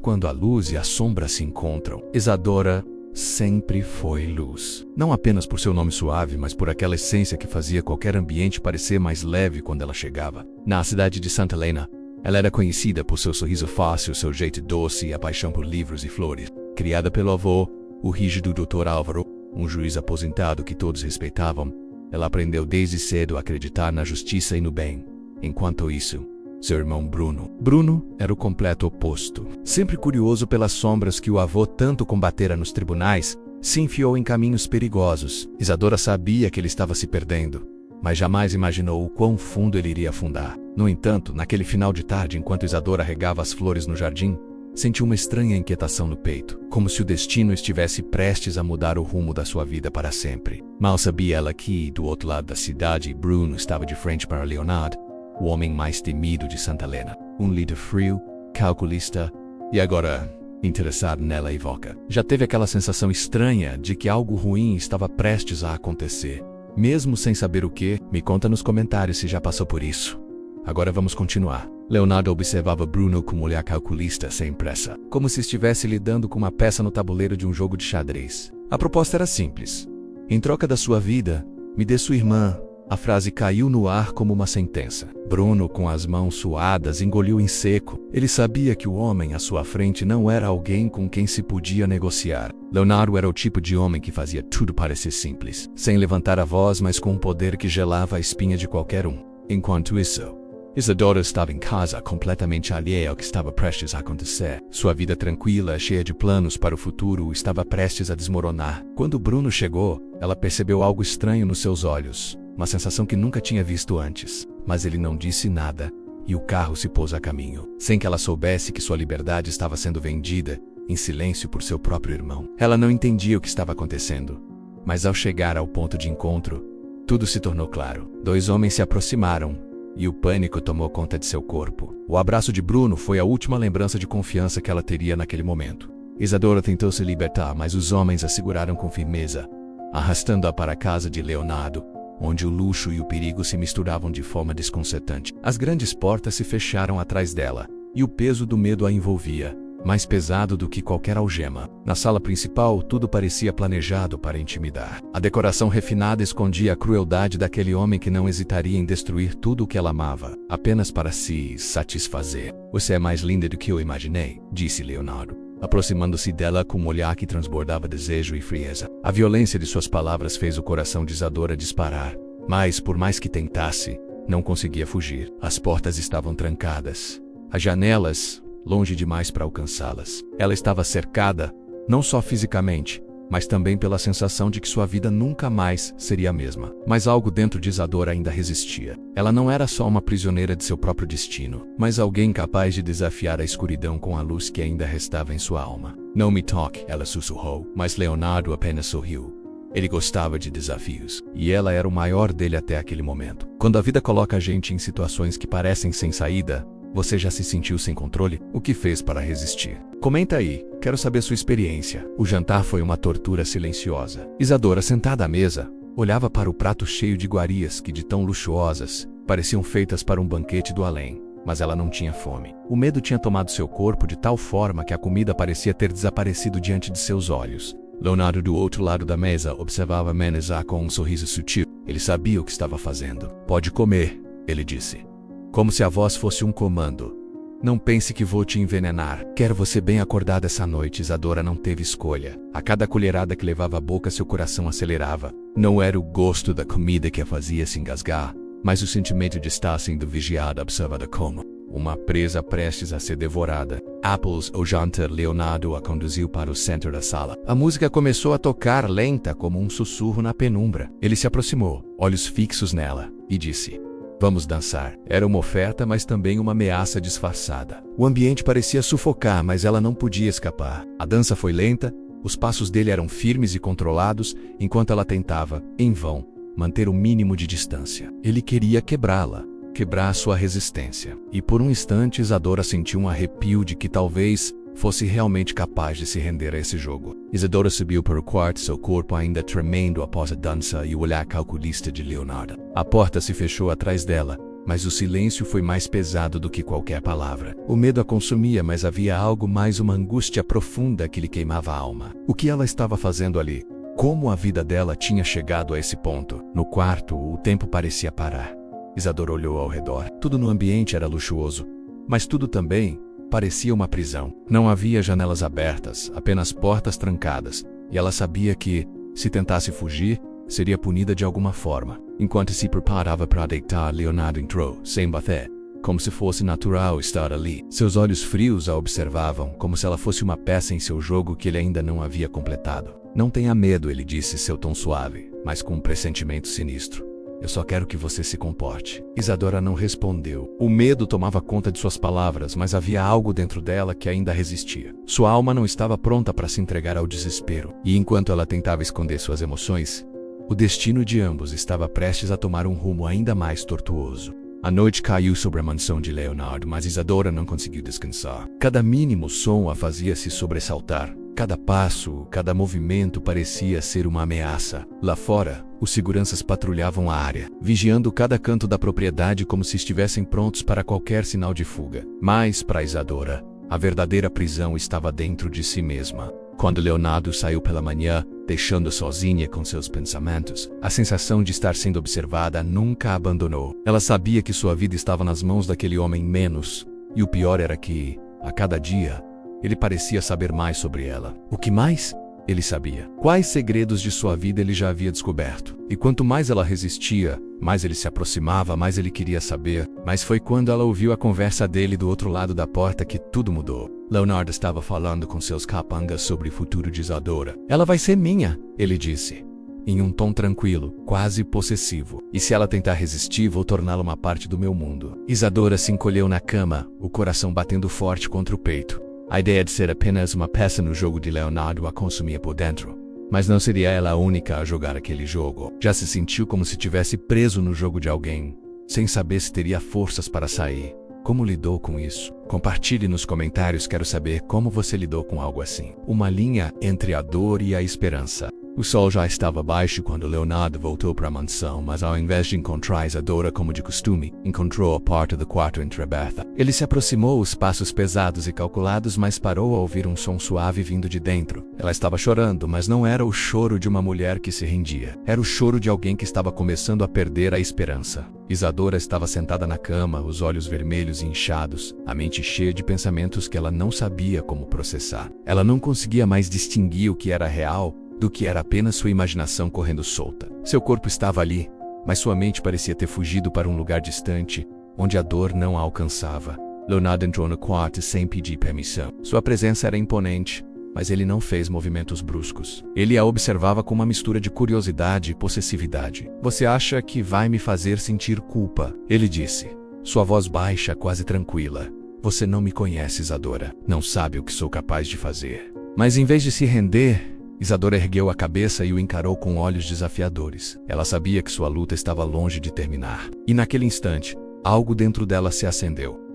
Quando a luz e a sombra se encontram, Isadora sempre foi luz. Não apenas por seu nome suave, mas por aquela essência que fazia qualquer ambiente parecer mais leve quando ela chegava. Na cidade de Santa Helena, ela era conhecida por seu sorriso fácil, seu jeito doce e a paixão por livros e flores. Criada pelo avô, o rígido Dr. Álvaro, um juiz aposentado que todos respeitavam, ela aprendeu desde cedo a acreditar na justiça e no bem. Enquanto isso, seu irmão Bruno era o completo oposto. Sempre curioso pelas sombras que o avô tanto combatera nos tribunais, se enfiou em caminhos perigosos. Isadora sabia que ele estava se perdendo, mas jamais imaginou o quão fundo ele iria afundar. No entanto, naquele final de tarde, enquanto Isadora regava as flores no jardim, sentiu uma estranha inquietação no peito, como se o destino estivesse prestes a mudar o rumo da sua vida para sempre. Mal sabia ela que, do outro lado da cidade, Bruno estava de frente para Leonard, o homem mais temido de Santa Helena. Um líder frio, calculista e agora interessado nela evoca. Já teve aquela sensação estranha de que algo ruim estava prestes a acontecer. Mesmo sem saber o que, me conta nos comentários se já passou por isso. Agora vamos continuar. Leonardo observava Bruno com um olhar calculista sem pressa, como se estivesse lidando com uma peça no tabuleiro de um jogo de xadrez. A proposta era simples. Em troca da sua vida, me dê sua irmã. A frase caiu no ar como uma sentença. Bruno, com as mãos suadas, engoliu em seco. Ele sabia que o homem à sua frente não era alguém com quem se podia negociar. Leonardo era o tipo de homem que fazia tudo parecer simples, sem levantar a voz, mas com um poder que gelava a espinha de qualquer um. Enquanto isso, Isadora estava em casa, completamente alheia ao que estava prestes a acontecer. Sua vida tranquila, cheia de planos para o futuro, estava prestes a desmoronar. Quando Bruno chegou, ela percebeu algo estranho nos seus olhos. Uma sensação que nunca tinha visto antes. Mas ele não disse nada, e o carro se pôs a caminho, sem que ela soubesse que sua liberdade estava sendo vendida, em silêncio por seu próprio irmão. Ela não entendia o que estava acontecendo, mas ao chegar ao ponto de encontro, tudo se tornou claro. Dois homens se aproximaram, e o pânico tomou conta de seu corpo. O abraço de Bruno foi a última lembrança de confiança que ela teria naquele momento. Isadora tentou se libertar, mas os homens a seguraram com firmeza, arrastando-a para a casa de Leonardo, onde o luxo e o perigo se misturavam de forma desconcertante. As grandes portas se fecharam atrás dela, e o peso do medo a envolvia, mais pesado do que qualquer algema. Na sala principal, tudo parecia planejado para intimidar. A decoração refinada escondia a crueldade daquele homem que não hesitaria em destruir tudo o que ela amava, apenas para se satisfazer. "Você é mais linda do que eu imaginei", disse Leonardo, aproximando-se dela com um olhar que transbordava desejo e frieza. A violência de suas palavras fez o coração de Isadora disparar, mas, por mais que tentasse, não conseguia fugir. As portas estavam trancadas, as janelas longe demais para alcançá-las. Ela estava cercada, não só fisicamente, mas também pela sensação de que sua vida nunca mais seria a mesma. Mas algo dentro de Isadora ainda resistia. Ela não era só uma prisioneira de seu próprio destino, mas alguém capaz de desafiar a escuridão com a luz que ainda restava em sua alma. "Não me toque", ela sussurrou, mas Leonardo apenas sorriu. Ele gostava de desafios, e ela era o maior dele até aquele momento. Quando a vida coloca a gente em situações que parecem sem saída, você já se sentiu sem controle? O que fez para resistir? Comenta aí, quero saber sua experiência. O jantar foi uma tortura silenciosa. Isadora, sentada à mesa, olhava para o prato cheio de iguarias que, de tão luxuosas, pareciam feitas para um banquete do além. Mas ela não tinha fome. O medo tinha tomado seu corpo de tal forma que a comida parecia ter desaparecido diante de seus olhos. Leonardo, do outro lado da mesa, observava Menezar com um sorriso sutil. Ele sabia o que estava fazendo. "Pode comer", ele disse, como se a voz fosse um comando. "Não pense que vou te envenenar. Quero você bem acordada essa noite." Isadora não teve escolha. A cada colherada que levava à boca, seu coração acelerava. Não era o gosto da comida que a fazia se engasgar, mas o sentimento de estar sendo vigiada, observada como uma presa prestes a ser devorada. Após o jantar, Leonardo a conduziu para o centro da sala. A música começou a tocar lenta como um sussurro na penumbra. Ele se aproximou, olhos fixos nela, e disse: "Vamos dançar." Era uma oferta, mas também uma ameaça disfarçada. O ambiente parecia sufocar, mas ela não podia escapar. A dança foi lenta, os passos dele eram firmes e controlados, enquanto ela tentava, em vão, manter o mínimo de distância. Ele queria quebrá-la, quebrar sua resistência. E por um instante Isadora sentiu um arrepio de que talvez fosse realmente capaz de se render a esse jogo. Isadora subiu para o quarto, seu corpo ainda tremendo após a dança e o olhar calculista de Leonardo. A porta se fechou atrás dela, mas o silêncio foi mais pesado do que qualquer palavra. O medo a consumia, mas havia algo mais, uma angústia profunda que lhe queimava a alma. O que ela estava fazendo ali? Como a vida dela tinha chegado a esse ponto? No quarto, o tempo parecia parar. Isadora olhou ao redor. Tudo no ambiente era luxuoso, mas tudo também parecia uma prisão. Não havia janelas abertas, apenas portas trancadas, e ela sabia que, se tentasse fugir, seria punida de alguma forma. Enquanto se preparava para deitar, Leonardo entrou, sem bater, como se fosse natural estar ali. Seus olhos frios a observavam, como se ela fosse uma peça em seu jogo que ele ainda não havia completado. Não tenha medo, ele disse, seu tom suave, mas com um pressentimento sinistro. Eu só quero que você se comporte. Isadora não respondeu. O medo tomava conta de suas palavras, mas havia algo dentro dela que ainda resistia. Sua alma não estava pronta para se entregar ao desespero, e enquanto ela tentava esconder suas emoções, o destino de ambos estava prestes a tomar um rumo ainda mais tortuoso. A noite caiu sobre a mansão de Leonardo, mas Isadora não conseguiu descansar. Cada mínimo som a fazia se sobressaltar. Cada passo, cada movimento parecia ser uma ameaça. Lá fora, os seguranças patrulhavam a área, vigiando cada canto da propriedade como se estivessem prontos para qualquer sinal de fuga. Mas, para Isadora, a verdadeira prisão estava dentro de si mesma. Quando Leonardo saiu pela manhã, deixando-a sozinha com seus pensamentos, a sensação de estar sendo observada nunca a abandonou. Ela sabia que sua vida estava nas mãos daquele homem menos, e o pior era que, a cada dia, ele parecia saber mais sobre ela. O que mais? Ele sabia. Quais segredos de sua vida ele já havia descoberto. E quanto mais ela resistia, mais ele se aproximava, mais ele queria saber. Mas foi quando ela ouviu a conversa dele do outro lado da porta que tudo mudou. Leonardo estava falando com seus capangas sobre o futuro de Isadora. Ela vai ser minha, ele disse, em um tom tranquilo, quase possessivo. E se ela tentar resistir, vou torná-la uma parte do meu mundo. Isadora se encolheu na cama, o coração batendo forte contra o peito. A ideia de ser apenas uma peça no jogo de Leonardo a consumia por dentro. Mas não seria ela a única a jogar aquele jogo. Já se sentiu como se tivesse preso no jogo de alguém, sem saber se teria forças para sair. Como lidou com isso? Compartilhe nos comentários, quero saber como você lidou com algo assim. Uma linha entre a dor e a esperança. O sol já estava baixo quando Leonardo voltou para a mansão, mas ao invés de encontrar Isadora como de costume, encontrou a porta do quarto entreaberta. Ele se aproximou, os passos pesados e calculados, mas parou ao ouvir um som suave vindo de dentro. Ela estava chorando, mas não era o choro de uma mulher que se rendia. Era o choro de alguém que estava começando a perder a esperança. Isadora estava sentada na cama, os olhos vermelhos e inchados, a mente cheia de pensamentos que ela não sabia como processar. Ela não conseguia mais distinguir o que era real do que era apenas sua imaginação correndo solta. Seu corpo estava ali, mas sua mente parecia ter fugido para um lugar distante, onde a dor não a alcançava. Leonardo entrou no quarto sem pedir permissão. Sua presença era imponente, mas ele não fez movimentos bruscos. Ele a observava com uma mistura de curiosidade e possessividade. Você acha que vai me fazer sentir culpa? Ele disse, sua voz baixa, quase tranquila. Você não me conhece, Isadora. Não sabe o que sou capaz de fazer. Mas em vez de se render, Isadora ergueu a cabeça e o encarou com olhos desafiadores. Ela sabia que sua luta estava longe de terminar. E naquele instante, algo dentro dela se acendeu.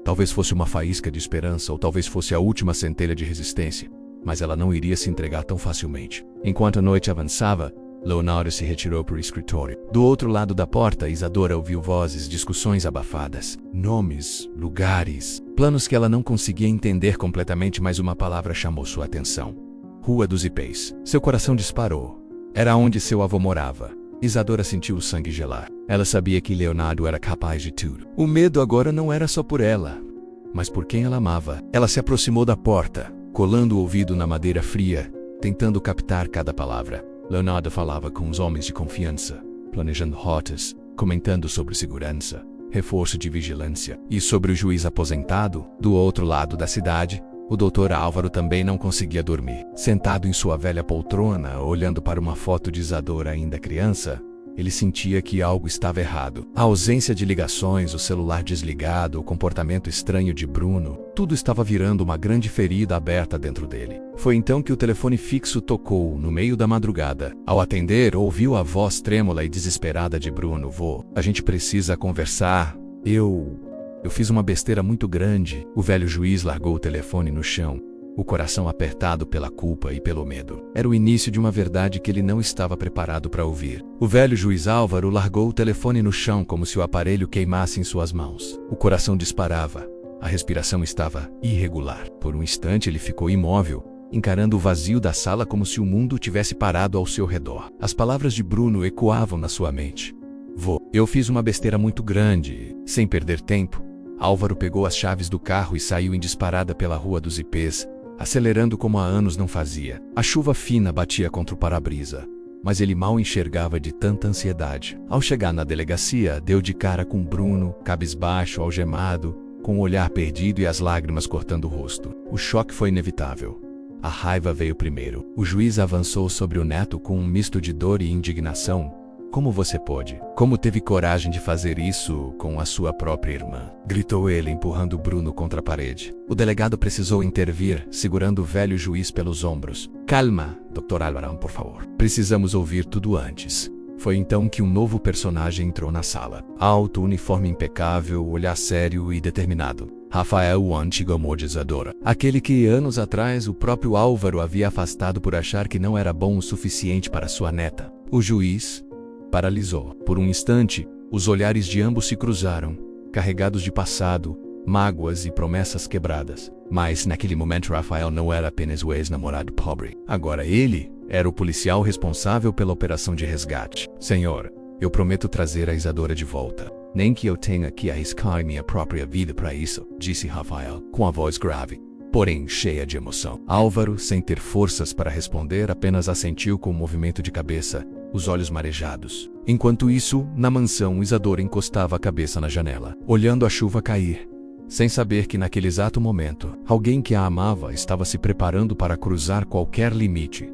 Talvez fosse uma faísca de esperança, ou talvez fosse a última centelha de resistência. Mas ela não iria se entregar tão facilmente. Enquanto a noite avançava, Leonardo se retirou para o escritório. Do outro lado da porta, Isadora ouviu vozes, discussões abafadas, nomes, lugares, planos que ela não conseguia entender completamente, mas uma palavra chamou sua atenção. Rua dos Ipês. Seu coração disparou. Era onde seu avô morava. Isadora sentiu o sangue gelar. Ela sabia que Leonardo era capaz de tudo. O medo agora não era só por ela, mas por quem ela amava. Ela se aproximou da porta, colando o ouvido na madeira fria, tentando captar cada palavra. Leonardo falava com os homens de confiança, planejando rotas, comentando sobre segurança, reforço de vigilância e sobre o juiz aposentado. Do outro lado da cidade, o Dr. Álvaro também não conseguia dormir. Sentado em sua velha poltrona, olhando para uma foto de Isadora ainda criança, ele sentia que algo estava errado. A ausência de ligações, o celular desligado, o comportamento estranho de Bruno, tudo estava virando uma grande ferida aberta dentro dele. Foi então que o telefone fixo tocou, no meio da madrugada. Ao atender, ouviu a voz trêmula e desesperada de Bruno. Vô, a gente precisa conversar. Eu fiz uma besteira muito grande. O velho juiz largou o telefone no chão. o coração apertado pela culpa e pelo medo. Era o início de uma verdade que ele não estava preparado para ouvir. O velho juiz Álvaro largou o telefone no chão como se o aparelho queimasse em suas mãos. O coração disparava. A respiração estava irregular. Por um instante ele ficou imóvel, encarando o vazio da sala como se o mundo tivesse parado ao seu redor. As palavras de Bruno ecoavam na sua mente. Eu fiz uma besteira muito grande. Sem perder tempo, Álvaro pegou as chaves do carro e saiu em disparada pela Rua dos Ipês, acelerando como há anos não fazia. A chuva fina batia contra o para-brisa, mas ele mal enxergava de tanta ansiedade. Ao chegar na delegacia, deu de cara com Bruno, cabisbaixo, algemado, com o olhar perdido e as lágrimas cortando o rosto. O choque foi inevitável. A raiva veio primeiro. O juiz avançou sobre o neto com um misto de dor e indignação. Como você pôde? Como teve coragem de fazer isso com a sua própria irmã? Gritou ele, empurrando Bruno contra a parede. O delegado precisou intervir, segurando o velho juiz pelos ombros. Calma, Dr. Álvaro, por favor. Precisamos ouvir tudo antes. Foi então que um novo personagem entrou na sala. Alto, uniforme impecável, olhar sério e determinado. Rafael, o antigo amor de Isadora. Aquele que anos atrás o próprio Álvaro havia afastado por achar que não era bom o suficiente para sua neta. O juiz paralisou. Por um instante, os olhares de ambos se cruzaram, carregados de passado, mágoas e promessas quebradas. Mas naquele momento Rafael não era apenas o ex-namorado pobre. Agora ele era o policial responsável pela operação de resgate. Senhor, eu prometo trazer a Isadora de volta. Nem que eu tenha que arriscar minha própria vida para isso, disse Rafael, com a voz grave, porém cheia de emoção. Álvaro, sem ter forças para responder, apenas assentiu com um movimento de cabeça, os olhos marejados. Enquanto isso, na mansão, Isadora encostava a cabeça na janela, olhando a chuva cair, sem saber que naquele exato momento, alguém que a amava estava se preparando para cruzar qualquer limite,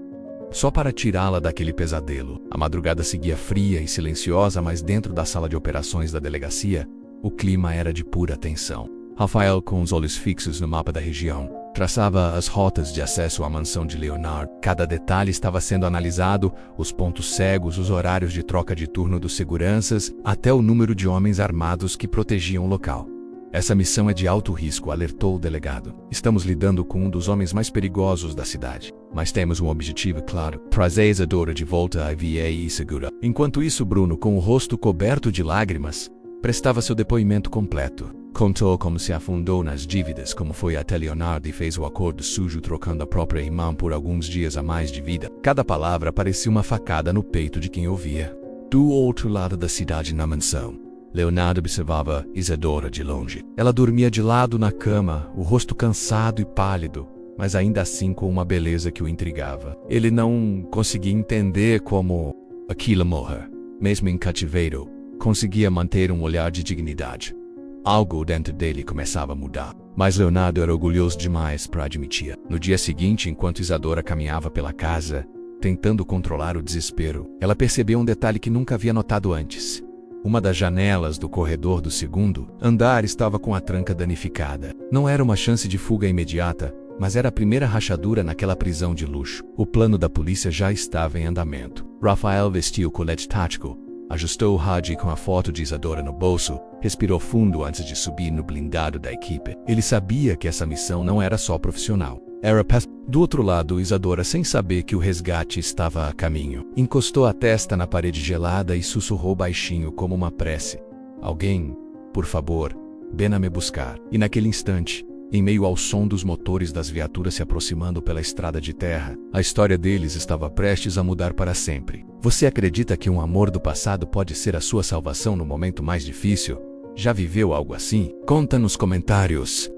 só para tirá-la daquele pesadelo. A madrugada seguia fria e silenciosa, mas dentro da sala de operações da delegacia, o clima era de pura tensão. Rafael, com os olhos fixos no mapa da região, traçava as rotas de acesso à mansão de Leonard. Cada detalhe estava sendo analisado, os pontos cegos, os horários de troca de turno dos seguranças, até o número de homens armados que protegiam o local. Essa missão é de alto risco, alertou o delegado. Estamos lidando com um dos homens mais perigosos da cidade. Mas temos um objetivo claro: trazer a Isadora de volta à VA e segura. Enquanto isso, Bruno, com o rosto coberto de lágrimas, prestava seu depoimento completo. Contou como se afundou nas dívidas, como foi até Leonardo e fez o acordo sujo trocando a própria irmã por alguns dias a mais de vida. Cada palavra parecia uma facada no peito de quem ouvia. Do outro lado da cidade, na mansão, Leonardo observava Isadora de longe. Ela dormia de lado na cama, o rosto cansado e pálido, mas ainda assim com uma beleza que o intrigava. Ele não conseguia entender como aquela mulher, mesmo em cativeiro, conseguia manter um olhar de dignidade. Algo dentro dele começava a mudar, mas Leonardo era orgulhoso demais para admitir. No dia seguinte, enquanto Isadora caminhava pela casa, tentando controlar o desespero, ela percebeu um detalhe que nunca havia notado antes. Uma das janelas do corredor do segundo andar estava com a tranca danificada. Não era uma chance de fuga imediata, mas era a primeira rachadura naquela prisão de luxo. O plano da polícia já estava em andamento. Rafael vestiu o colete tático, ajustou o rádio com a foto de Isadora no bolso, respirou fundo antes de subir no blindado da equipe. Ele sabia que essa missão não era só profissional. Era pessoal. Do outro lado, Isadora, sem saber que o resgate estava a caminho, encostou a testa na parede gelada e sussurrou baixinho como uma prece: alguém, por favor, venha me buscar. E naquele instante, em meio ao som dos motores das viaturas se aproximando pela estrada de terra, a história deles estava prestes a mudar para sempre. Você acredita que um amor do passado pode ser a sua salvação no momento mais difícil? Já viveu algo assim? Conta nos comentários.